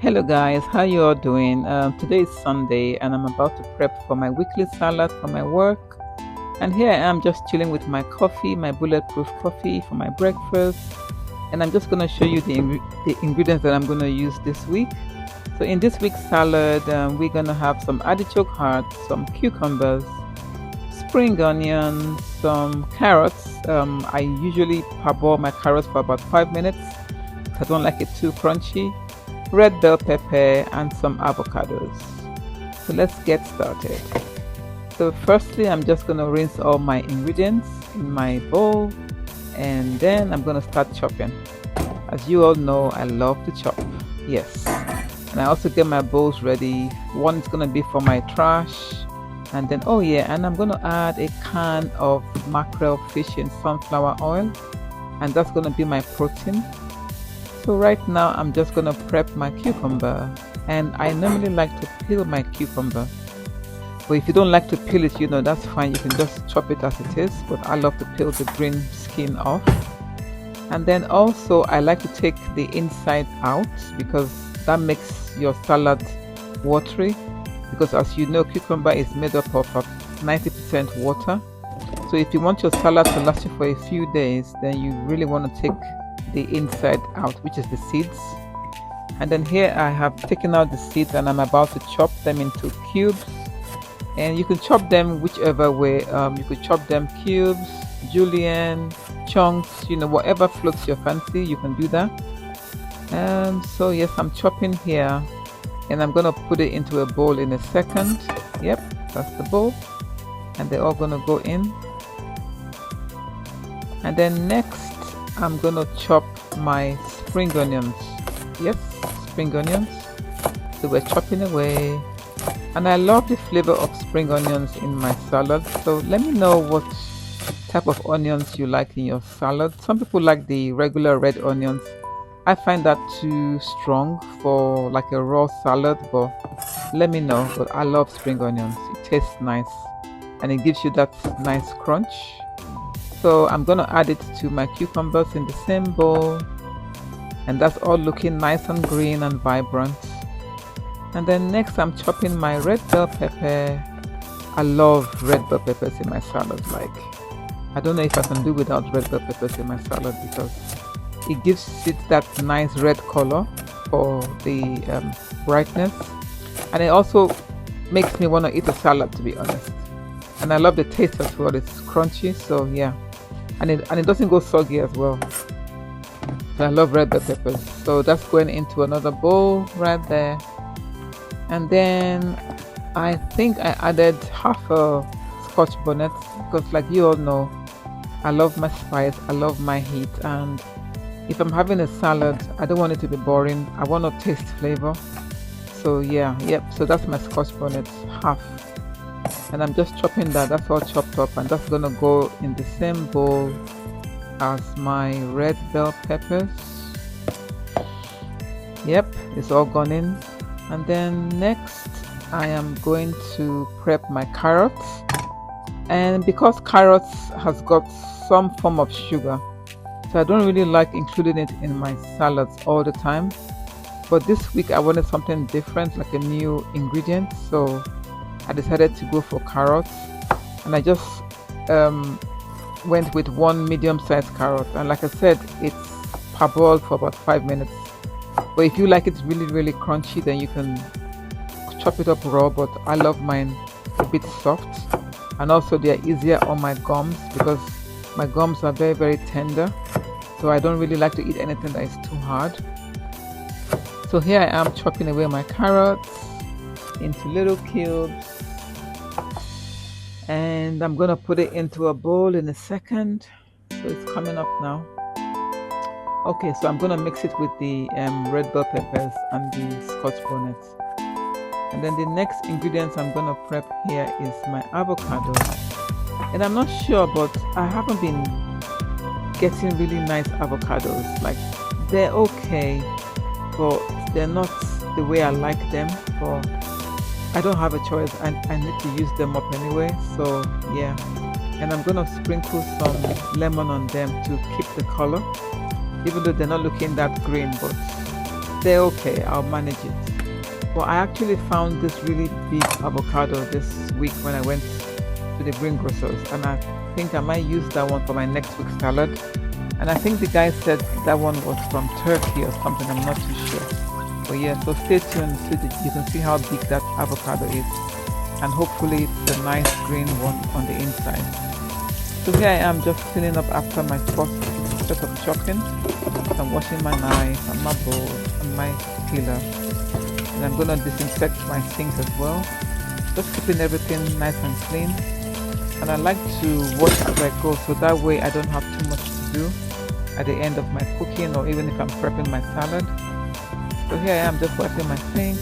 Hello guys, how you all doing? Today is Sunday and I'm about to prep for my weekly salad for my work. And here I am just chilling with my coffee, my bulletproof coffee for my breakfast. And I'm just going to show you the ingredients that I'm going to use this week. So in this week's salad, we're going to have some artichoke hearts, some cucumbers, spring onions, some carrots. I usually parboil my carrots for about 5 minutes. I don't like it too crunchy. Red bell pepper and some avocados. So let's get started. So firstly, I'm just going to rinse all my ingredients in my bowl and then I'm going to start chopping. As you all know, I love to chop. Yes. And I also get my bowls ready. One is going to be for my trash. And then, oh yeah, and I'm going to add a can of mackerel fish in sunflower oil. And that's going to be my protein. So right now I'm just going to prep my cucumber, and I normally like to peel my cucumber, but if you don't like to peel it, that's fine, you can just chop it as it is, but I love to peel the green skin off. And then also I like to take the inside out because that makes your salad watery, because as you know, cucumber is made up of 90% water. So if you want your salad to last you for a few days, then you really want to take the inside out, which is the seeds. And then here I have taken out the seeds and I'm about to chop them into cubes, and you can chop them whichever way. You could chop them cubes, julienne, chunks, whatever floats your fancy, you can do that. So yes, I'm chopping here and I'm gonna put it into a bowl in a second. Yep, that's the bowl, and they're all gonna go in. And then next I'm gonna chop my spring onions. Yes, spring onions. So we're chopping away. And I love the flavor of spring onions in my salad. So let me know what type of onions you like in your salad. Some people like the regular red onions. I find that too strong for like a raw salad, but let me know. But I love spring onions. It tastes nice and it gives you that nice crunch. So I'm going to add it to my cucumbers in the same bowl, and that's all looking nice and green and vibrant. And then next I'm chopping my red bell pepper. I love red bell peppers in my salad. Like, I don't know if I can do without red bell peppers in my salad because it gives it that nice red color for the brightness, and it also makes me want to eat a salad, to be honest. And I love the taste as well. It's crunchy, so yeah. And it doesn't go soggy as well. So I love red bell peppers. So that's going into another bowl right there. And then I think I added half a scotch bonnet because, like you all know, I love my spice, I love my heat, and if I'm having a salad, I don't want it to be boring. I want to taste flavor. So yeah, yep. So that's my scotch bonnet, half. And I'm just chopping that. That's all chopped up, and that's gonna go in the same bowl as my red bell peppers. Yep, it's all gone in. And then next I am going to prep my carrots, and because carrots has got some form of sugar, so I don't really like including it in my salads all the time, but this week I wanted something different, like a new ingredient, so I decided to go for carrots. And I just went with one medium-sized carrot, and like I said, it's parboiled for about 5 minutes. But if you like it really really crunchy, then you can chop it up raw, but I love mine a bit soft. And also they are easier on my gums because my gums are very very tender, so I don't really like to eat anything that is too hard. So here I am chopping away my carrots into little cubes, and I'm gonna put it into a bowl in a second. So it's coming up now. Okay, so I'm gonna mix it with the red bell peppers and the scotch bonnet. And then the next ingredients I'm gonna prep here is my avocado. And I'm not sure, but I haven't been getting really nice avocados. Like, they're okay, but they're not the way I like them. But I don't have a choice. I need to use them up anyway. So yeah, and I'm gonna sprinkle some lemon on them to keep the color, even though they're not looking that green, but they're okay. I'll manage it. But I actually found this really big avocado this week when I went to the greengrocers, and I think I might use that one for my next week's salad. And I think the guy said that one was from Turkey or something. I'm not too sure. But yeah, so stay tuned so that you can see how big that avocado is, and hopefully it's a nice green one on the inside. So here I am just cleaning up after my first set of chopping. I'm washing my knife and my bowl and my peeler, and I'm gonna disinfect my sink as well, just keeping everything nice and clean. And I like to wash as I go, so that way I don't have too much to do at the end of my cooking, or even if I'm prepping my salad. So here I am just wiping my sink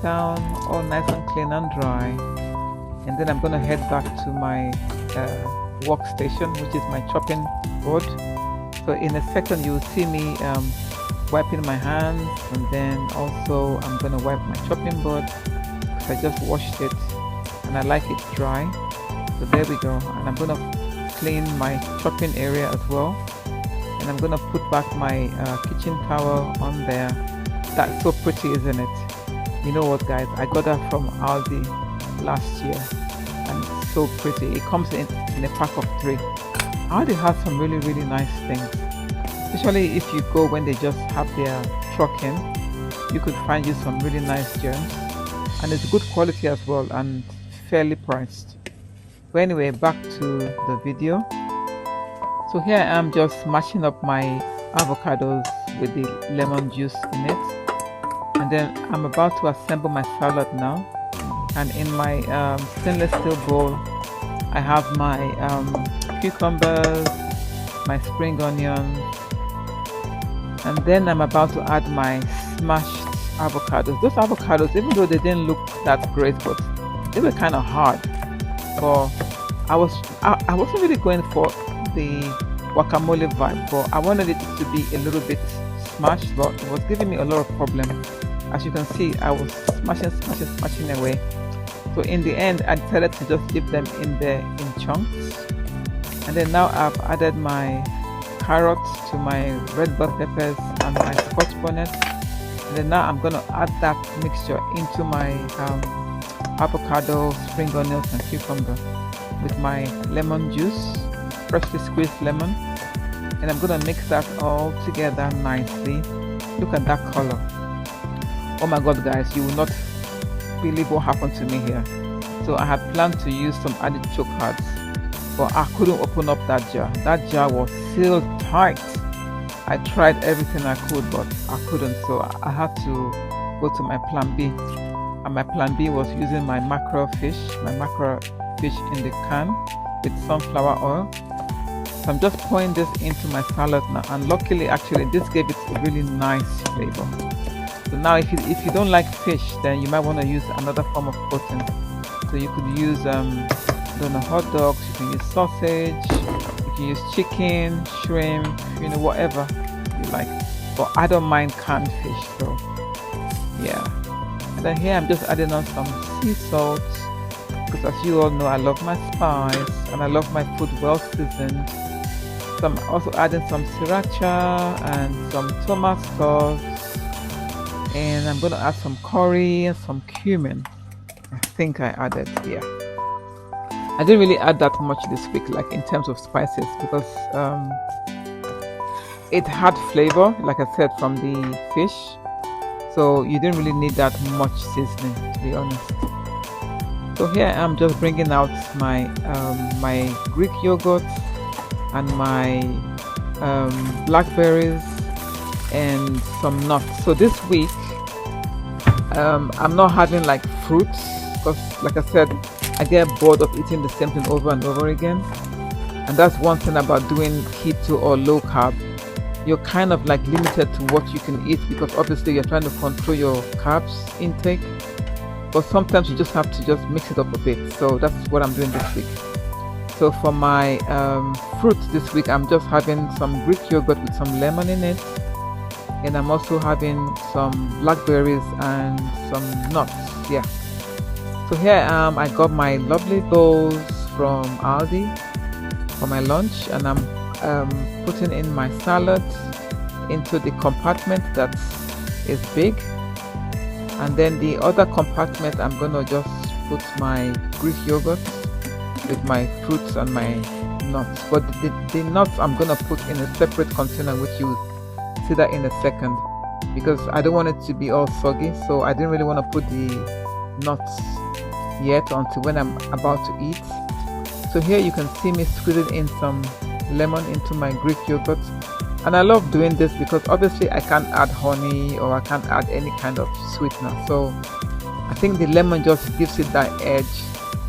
down, all nice and clean and dry, and then I'm gonna head back to my workstation, which is my chopping board. So in a second you'll see me wiping my hands, and then also I'm gonna wipe my chopping board because I just washed it and I like it dry. So there we go, and I'm gonna clean my chopping area as well, and I'm gonna put back my kitchen towel on there. That's so pretty, isn't it? You know what, guys, I got that from Aldi last year, and it's so pretty. It comes in a pack of 3. Aldi has some really nice things, especially if you go when they just have their truck in. You could find you some really nice gems, and it's good quality as well and fairly priced. But anyway, back to the video. So here I am just mashing up my avocados with the lemon juice in it, and then I'm about to assemble my salad now. And in my stainless steel bowl I have my cucumbers, my spring onions, and then I'm about to add my smashed avocados. Those avocados, even though they didn't look that great, but they were kind of hard. But I wasn't really going for the guacamole vibe, but I wanted it to be a little bit smashed, but it was giving me a lot of problem. As you can see, I was smashing away. So in the end I decided to just dip them in there in chunks. And then now I've added my carrots to my red bell peppers and my scotch bonnet, and then now I'm going to add that mixture into my avocado, spring onions and cucumber with my lemon juice, freshly squeezed lemon, and I'm going to mix that all together nicely. Look at that color. Oh my god, guys, you will not believe what happened to me here. So I had planned to use some artichoke hearts, but I couldn't open up that jar. That jar was sealed tight. I tried everything I could, but I couldn't, so I had to go to my plan B. And my plan B was using my mackerel fish in the can with sunflower oil. So I'm just pouring this into my salad now, and luckily actually this gave it a really nice flavor. So now if you don't like fish, then you might want to use another form of protein. So you could use hot dogs, you can use sausage, you can use chicken, shrimp, whatever you like. But I don't mind canned fish, so yeah. And then here I'm just adding on some sea salt, because as you all know I love my spice and I love my food well seasoned. So I'm also adding some sriracha and some tomato sauce, and I'm going to add some curry and some cumin. I think I added, yeah. I didn't really add that much this week, like in terms of spices, because it had flavor, like I said, from the fish. So you didn't really need that much seasoning, to be honest. So here I'm just bringing out my my Greek yogurt and my blackberries and some nuts. So this week I'm not having like fruits, because like I said, I get bored of eating the same thing over and over again. And that's one thing about doing keto or low carb. You're kind of like limited to what you can eat, because obviously you're trying to control your carbs intake, but sometimes you just have to just mix it up a bit. So that's what I'm doing this week. So for my fruits this week, I'm just having some Greek yogurt with some lemon in it, and I'm also having some blackberries and some nuts. Yeah. So here I got my lovely bowls from Aldi for my lunch, and I'm putting in my salad into the compartment that's is big. And then the other compartment, I'm gonna just put my Greek yogurt with my fruits and my nuts. But the nuts I'm gonna put in a separate container, which you see that in a second, because I don't want it to be all soggy. So I didn't really want to put the nuts yet until when I'm about to eat. So here you can see me squeezing in some lemon into my Greek yogurt. And I love doing this because obviously I can't add honey or I can't add any kind of sweetener. So I think the lemon just gives it that edge.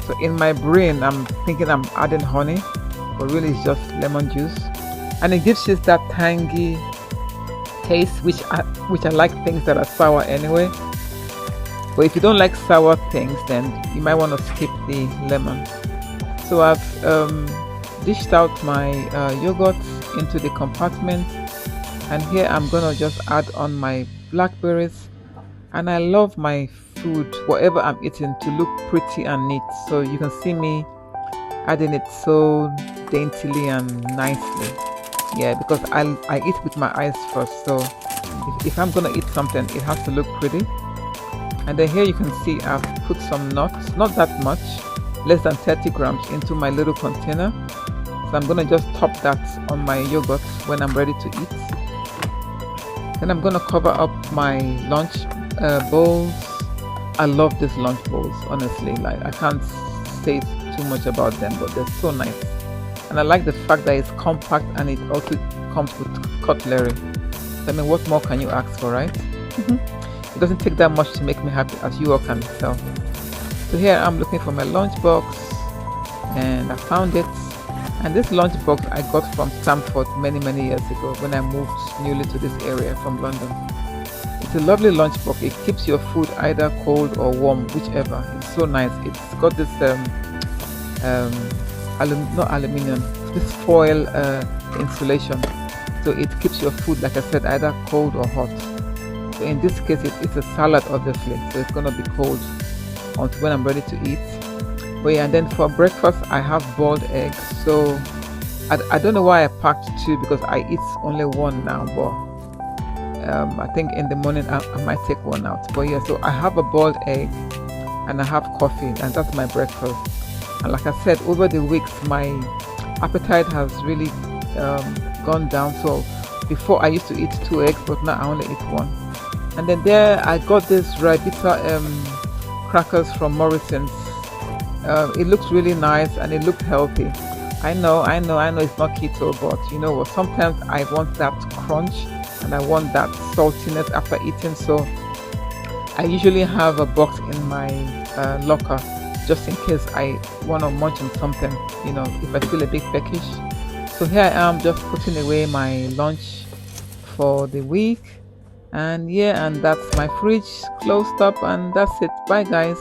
So in my brain, I'm thinking I'm adding honey, but really it's just lemon juice. And it gives you that tangy taste, which I like things that are sour anyway. But if you don't like sour things, then you might want to skip the lemon. So I've dished out my yogurt into the compartment, and here I'm gonna just add on my blackberries. And I love my food, whatever I'm eating, to look pretty and neat. So you can see me adding it so daintily and nicely. Yeah, because I eat with my eyes first. So if I'm gonna eat something, it has to look pretty. And then here you can see I've put some nuts, not that much, less than 30 grams into my little container. So I'm gonna just top that on my yogurt when I'm ready to eat. Then I'm gonna cover up my lunch bowls. I love these lunch bowls, honestly. Like, I can't say too much about them, but they're so nice. And I like the fact that it's compact and it also comes with cutlery. So, I mean, what more can you ask for, right? It doesn't take that much to make me happy, as you all can tell. So here I'm looking for my lunchbox, and I found it. And this lunchbox I got from Stamford many years ago when I moved newly to this area from London. It's a lovely lunchbox. It keeps your food either cold or warm, whichever. It's so nice. It's got this not aluminium, this foil insulation. So it keeps your food, like I said, either cold or hot. So in this case, it's a salad, obviously. So it's gonna be cold until when I'm ready to eat. But yeah, and then for breakfast, I have boiled eggs. So I don't know why I packed two, because I eat only one now. But I think in the morning I might take one out. But yeah, so I have a boiled egg and I have coffee, and that's my breakfast. And like I said, over the weeks, my appetite has really gone down. So before I used to eat 2 eggs, but now I only eat 1. And then there I got this Ribita crackers from Morrison's. It looks really nice and it looked healthy. I know it's not keto, but you know what, sometimes I want that crunch and I want that saltiness after eating. So I usually have a box in my locker, just in case I want to munch on something, you know, if I feel a bit peckish. So here I am, just putting away my lunch for the week. And yeah, and that's my fridge closed up, and that's it. Bye guys.